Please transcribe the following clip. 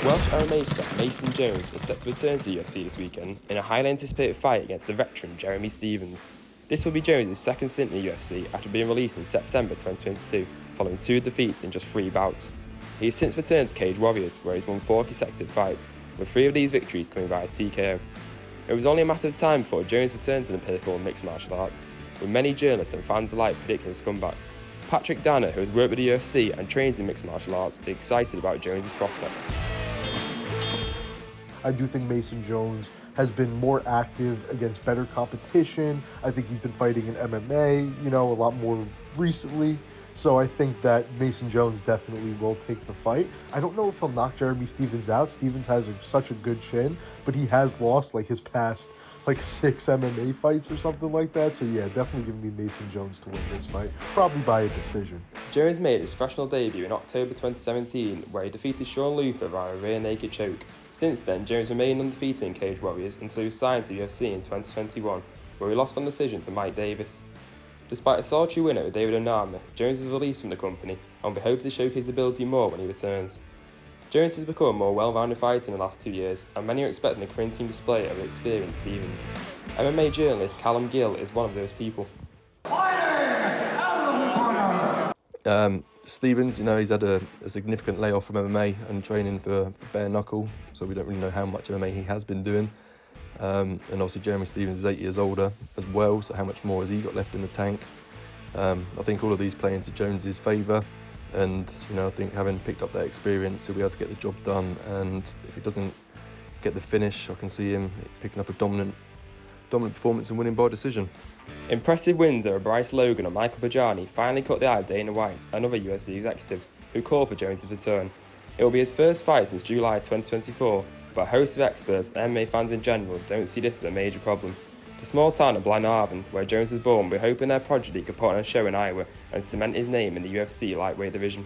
Welsh MMA star Mason Jones is set to return to the UFC this weekend in a highly anticipated fight against the veteran Jeremy Stephens. This will be Jones' second stint in the UFC after being released in September 2022, following 2 defeats in just 3 bouts. He has since returned to Cage Warriors, where he's won 4 consecutive fights, with 3 of these victories coming via TKO. It was only a matter of time before Jones returned to the pinnacle of mixed martial arts, with many journalists and fans alike predicting his comeback. Patrick Danner, who has worked with the UFC and trains in mixed martial arts, is excited about Jones' prospects. I do think Mason Jones has been more active against better competition. I think he's been fighting in MMA, a lot more recently. So I think that Mason Jones definitely will take the fight. I don't know if he'll knock Jeremy Stephens out. Stephens has such a good chin, but he has lost his past 6 MMA fights or something like that. So yeah, definitely give me Mason Jones to win this fight, probably by a decision. Jones made his professional debut in October 2017, where he defeated Sean Luther via a rear naked choke. Since then, Jones remained undefeated in Cage Warriors until he was signed to the UFC in 2021, where he lost on decision to Mike Davis. Despite a solitary win over David Onama, Jones was released from the company and will be hoping to showcase his ability more when he returns. Jones has become a more well-rounded fighter in the last 2 years, and many are expecting a convincing display of experienced Stephens. MMA journalist Callum Gill is one of those people. Stephens, he's had a significant layoff from MMA and training for bare knuckle, so we don't really know how much MMA he has been doing. And obviously Jeremy Stephens is 8 years older as well, so how much more has he got left in the tank? I think all of these play into Jones's favour, and I think having picked up that experience, he'll be able to get the job done, and if he doesn't get the finish, I can see him picking up a dominant performance and winning by decision. Impressive wins over Bryce Logan and Michael Bajani finally caught the eye of Dana White and other UFC executives who called for Jones' return. It will be his first fight since July 2024, but a host of experts and MMA fans in general don't see this as a major problem. The small town of Blenheim, where Jones was born, we're hoping their progeny could put on a show in Iowa and cement his name in the UFC lightweight division.